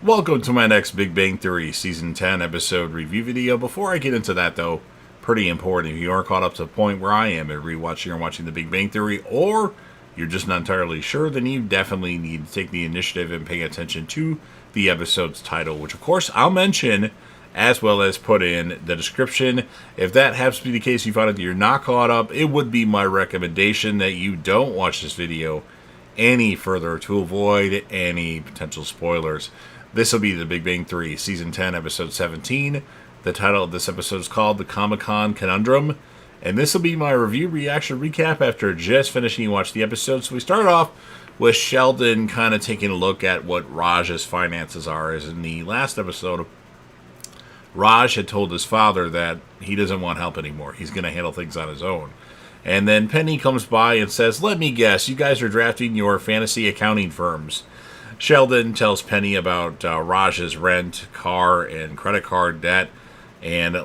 Welcome to my next Big Bang Theory Season 10 episode review video. Before I get into that, though, pretty important, if you aren't caught up to the point where I am at rewatching or watching The Big Bang Theory, or you're just not entirely sure, then you definitely need to take the initiative and pay attention to the episode's title, which, of course, I'll mention as well as put in the description. If that happens to be the case, you find out that you're not caught up, it would be my recommendation that you don't watch this video any further to avoid any potential spoilers. This will be The Big Bang Theory, Season 10, Episode 17. The title of this episode is called The Comic-Con Conundrum. And this will be my review, reaction, recap after just finishing watch the episode. So we start off with Sheldon kind of taking a look at what Raj's finances are. As in the last episode, Raj had told his father that he doesn't want help anymore. He's going to handle things on his own. And then Penny comes by and says, "Let me guess, you guys are drafting your fantasy accounting firms." Sheldon tells Penny about Raj's rent, car, and credit card debt. And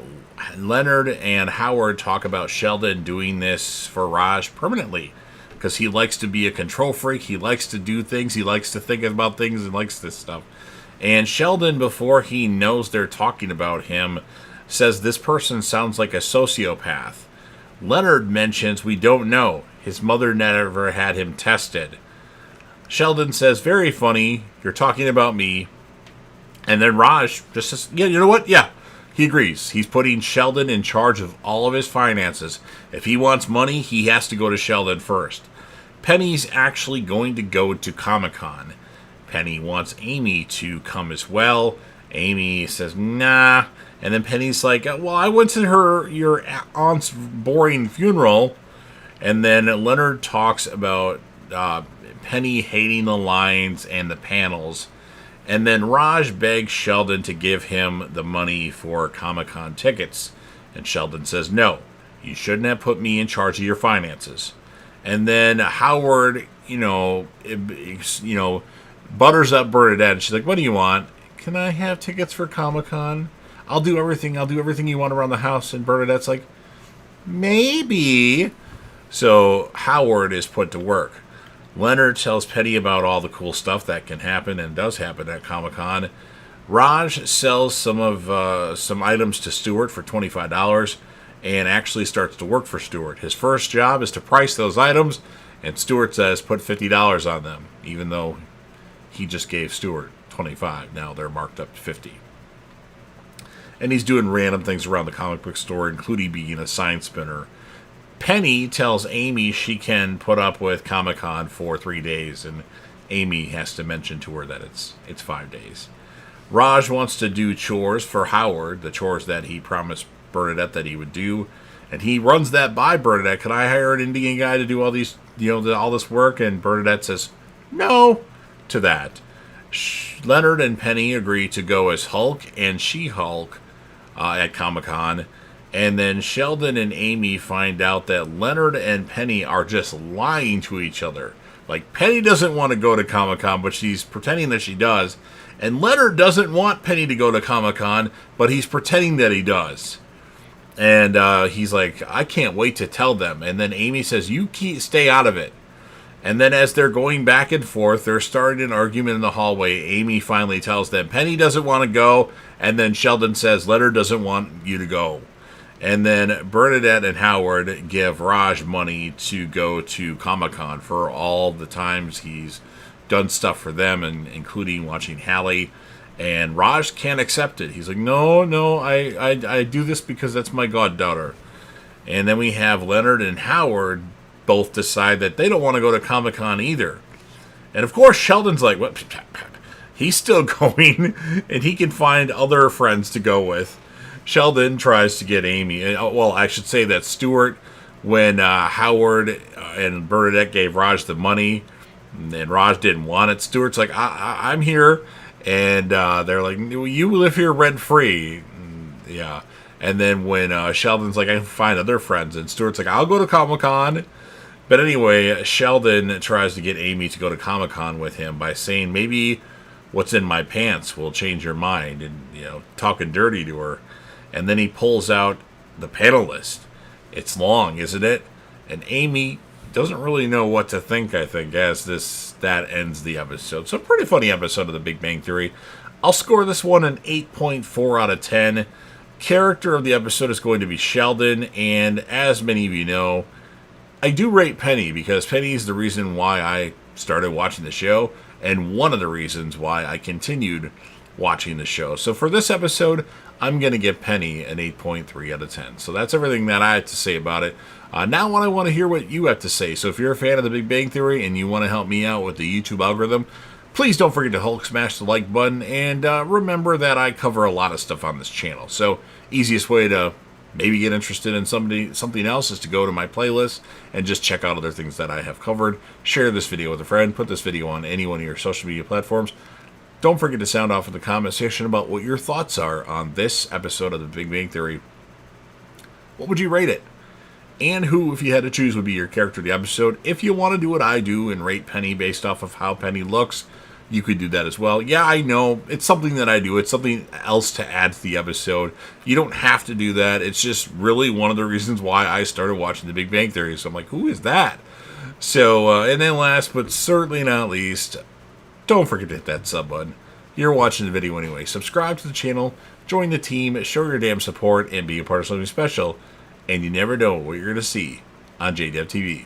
Leonard and Howard talk about Sheldon doing this for Raj permanently. Because he likes to be a control freak. He likes to do things. He likes to think about things and likes this stuff. And Sheldon, before he knows they're talking about him, says this person sounds like a sociopath. Leonard mentions we don't know. His mother never had him tested. Sheldon says, "Very funny, you're talking about me." And then Raj just says, "Yeah, you know what? Yeah." He agrees. He's putting Sheldon in charge of all of his finances. If he wants money, he has to go to Sheldon first. Penny's actually going to go to Comic-Con. Penny wants Amy to come as well. Amy says, "Nah." And then Penny's like, "Well, I went to your aunt's boring funeral." And then Leonard talks about Penny hating the lines and the panels. And then Raj begs Sheldon to give him the money for Comic-Con tickets. And Sheldon says, "No, you shouldn't have put me in charge of your finances." And then Howard, butters up Bernadette. And she's like, "What do you want?" "Can I have tickets for Comic-Con? I'll do everything you want around the house." And Bernadette's like, "Maybe." So Howard is put to work. Leonard tells Penny about all the cool stuff that can happen and does happen at Comic-Con. Raj sells some items to Stuart for $25 and actually starts to work for Stuart. His first job is to price those items, and Stuart says put $50 on them, even though he just gave Stuart $25. Now they're marked up to $50. And he's doing random things around the comic book store, including being a sign spinner. Penny tells Amy she can put up with Comic-Con for 3 days, and Amy has to mention to her that it's 5 days. Raj wants to do chores for Howard, the chores that he promised Bernadette that he would do, and he runs that by Bernadette. "Can I hire an Indian guy to do all these, all this work?" And Bernadette says no to that. Leonard and Penny agree to go as Hulk and She-Hulk at Comic-Con. And then Sheldon and Amy find out that Leonard and Penny are just lying to each other. Like, Penny doesn't want to go to Comic-Con, but she's pretending that she does. And Leonard doesn't want Penny to go to Comic-Con, but he's pretending that he does. And he's like, "I can't wait to tell them." And then Amy says, "You stay out of it." And then as they're going back and forth, they're starting an argument in the hallway. Amy finally tells them Penny doesn't want to go. And then Sheldon says, "Leonard doesn't want you to go." And then Bernadette and Howard give Raj money to go to Comic-Con for all the times he's done stuff for them, and including watching Hallie. And Raj can't accept it. He's like, no, I do this because that's my goddaughter. And then we have Leonard and Howard both decide that they don't want to go to Comic-Con either. And of course, Sheldon's like, what? He's still going, and he can find other friends to go with. Sheldon tries to get Amy. Well, I should say that Stuart, when Howard and Bernadette gave Raj the money, and Raj didn't want it, Stuart's like, I'm here. And they're like, "You live here rent-free." Yeah. And then when Sheldon's like, "I can find other friends," and Stuart's like, "I'll go to Comic-Con." But anyway, Sheldon tries to get Amy to go to Comic-Con with him by saying, maybe what's in my pants will change your mind, and, talking dirty to her. And then he pulls out the panel list. It's long, isn't it? And Amy doesn't really know what to think, I think, as that ends the episode. So, pretty funny episode of The Big Bang Theory. I'll score this one an 8.4 out of 10. Character of the episode is going to be Sheldon, and as many of you know, I do rate Penny because Penny is the reason why I started watching the show, and one of the reasons why I continued watching the show. So for this episode, I'm going to give Penny an 8.3 out of 10. So that's everything that I have to say about it. Now I want to hear what you have to say. So if you're a fan of The Big Bang Theory and you want to help me out with the YouTube algorithm, please don't forget to Hulk smash the like button, and remember that I cover a lot of stuff on this channel. So easiest way to maybe get interested in something else is to go to my playlist and just check out other things that I have covered. Share this video with a friend. Put this video on any one of your social media platforms. Don't forget to sound off in the comment section about what your thoughts are on this episode of The Big Bang Theory. What would you rate it? And who, if you had to choose, would be your character of the episode? If you want to do what I do and rate Penny based off of how Penny looks, you could do that as well. Yeah, I know. It's something that I do. It's something else to add to the episode. You don't have to do that. It's just really one of the reasons why I started watching The Big Bang Theory. So I'm like, who is that? So, and then last but certainly not least, don't forget to hit that sub button. You're watching the video anyway. Subscribe to the channel, join the team, show your damn support, and be a part of something special. And you never know what you're going to see on JDev TV.